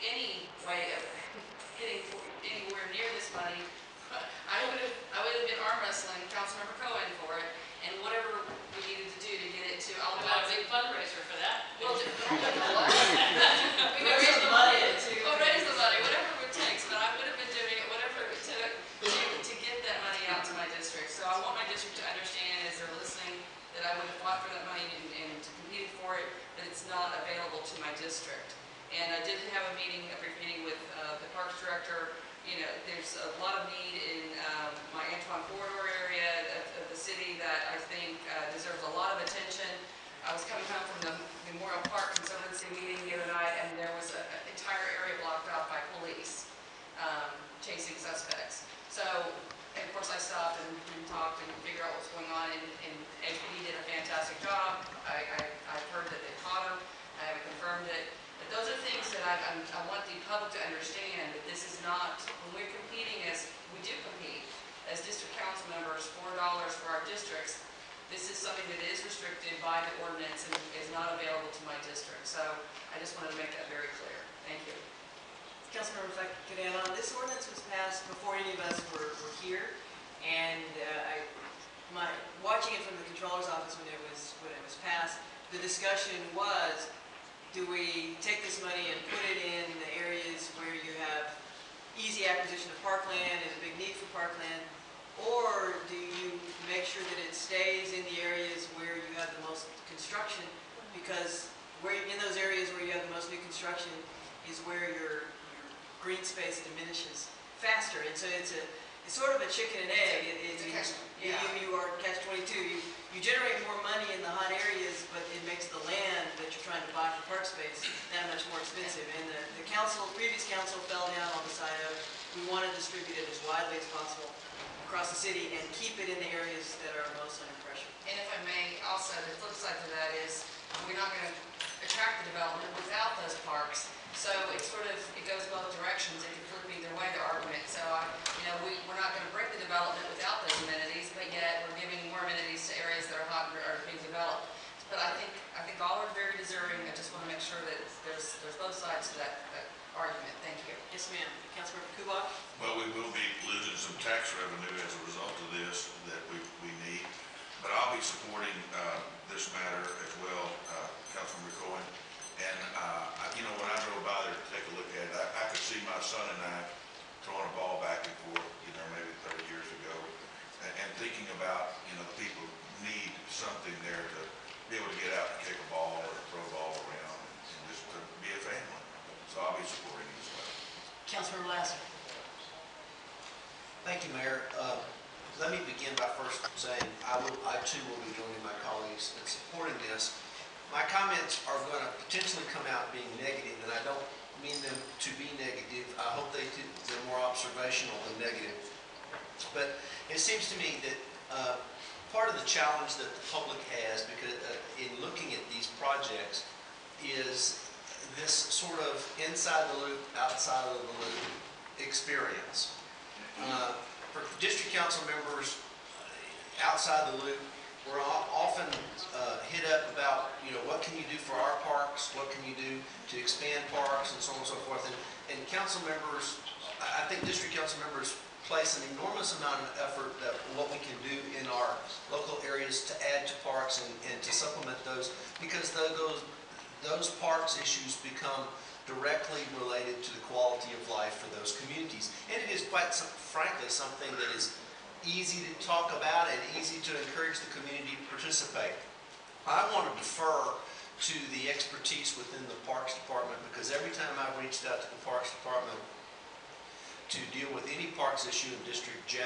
any way of getting anywhere near this money, I would have been arm wrestling Councilmember Cohen for it, and whatever we needed to do to get it to all How about a big fundraiser for that? Well, we raise the money we'll raise the money, whatever it takes, but I would have been doing it, whatever it took to get that money out to my district. So I want my district to understand, as they're listening, that I would have fought for that money and to compete for it, but it's not available to my district. And I did have a brief meeting with the Parks Director. You know, there's a lot of need in my Antoine Corridor area of the city that I think deserves a lot of attention. I was coming home from the Memorial Park Conservancy meeting the other night, and there was an entire area blocked off by police chasing suspects. So, and of course, I stopped and talked and figured out what's going on, and APD did a fantastic job. I've heard that they caught him. I haven't confirmed it. But those are things that I want the public to understand, that this is not, when we're competing, as we do compete, as district council members, $4 for our districts, this is something that is restricted by the ordinance and is not available to my district. So I just wanted to make that very clear. Thank you. Councilmember, if I could add on, this ordinance was passed before any of us were here, and watching it from the controller's office when it was passed, the discussion was, do we take this money and put it in the areas where you have easy acquisition of parkland, there's a big need for parkland, or do you make sure that it stays in the areas where you have the most construction? Because in those areas where you have the most new construction is where your green space diminishes faster, and so it's sort of a chicken and egg. You are catch-22. You generate more money in the hot areas, but it makes the land that you're trying to buy for park space that much more expensive. And the previous council fell down on the side of, we want to distribute it as widely as possible across the city and keep it in the areas that are most under pressure. And if I may, also the flip side to that is, we're not going to attract the development without those parks. So it goes both directions. It can flip either way, the argument. So we're not going to bring the development without those amenities, but yet we're giving more amenities to areas that are hot and are being developed. But I think all are very deserving. I just want to make sure that there's both sides to that argument. Thank you. Yes, ma'am. Councilmember Kubak. Well, we will be losing some tax revenue as a result of this that we need, but I'll be supporting this matter as well, Councilmember Cohen. And when I drove by there to take a look at it, I could see my son and I throwing a ball back and forth, maybe 30 years ago, and thinking about, the people need something there to be able to get out and kick a ball or throw a ball around and just to be a family. So I'll be supporting it as well. Councilmember Lasser. Thank you, Mayor. Let me begin by first saying I too will be joining my colleagues in supporting this. My comments are going to potentially come out being negative, and I don't mean them to be negative. I hope they're more observational than negative. But it seems to me that part of the challenge that the public has, because in looking at these projects, is this sort of inside the loop, outside of the loop experience. For district council members outside the loop, we're often hit up about, what can you do for our parks? What can you do to expand parks and so on and so forth? And council members, I think district council members place an enormous amount of effort that what we can do in our local areas to add to parks and to supplement those, because those parks issues become directly related to the quality of life for those communities. And it is quite frankly something that is easy to talk about and easy to encourage the community to participate. I want to defer to the expertise within the Parks Department, because every time I've reached out to the Parks Department to deal with any parks issue in District J,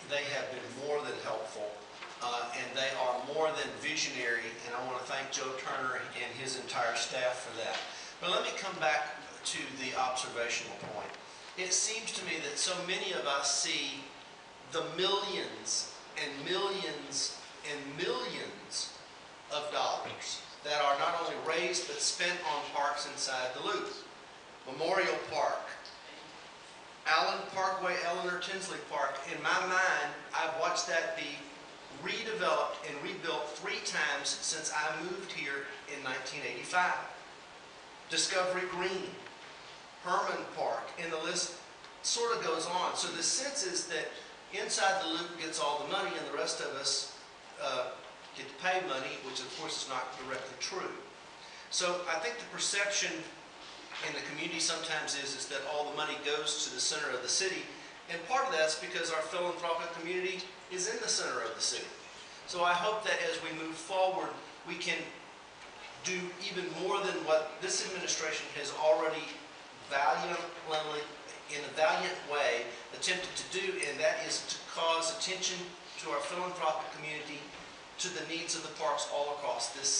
they have been more than helpful, and they are more than visionary, and I want to thank Joe Turner and his entire staff for that. But let me come back to the observational point. It seems to me that so many of us see the millions and millions and millions of dollars that are not only raised but spent on parks inside the loop. Memorial Park, Allen Parkway, Eleanor Tinsley Park. In my mind, I've watched that be redeveloped and rebuilt 3 times since I moved here in 1985. Discovery Green, Herman Park, and the list sort of goes on. So the sense is that inside the loop gets all the money and the rest of us get to pay money, which of course is not directly true. So I think the perception in the community sometimes is that all the money goes to the center of the city, and part of that's because our philanthropic community is in the center of the city. So I hope that as we move forward, we can do even more than what this administration has already valiantly, in a valiant way, attempted to do, and that is to cause attention to our philanthropic community, to the needs of the parks all across this city.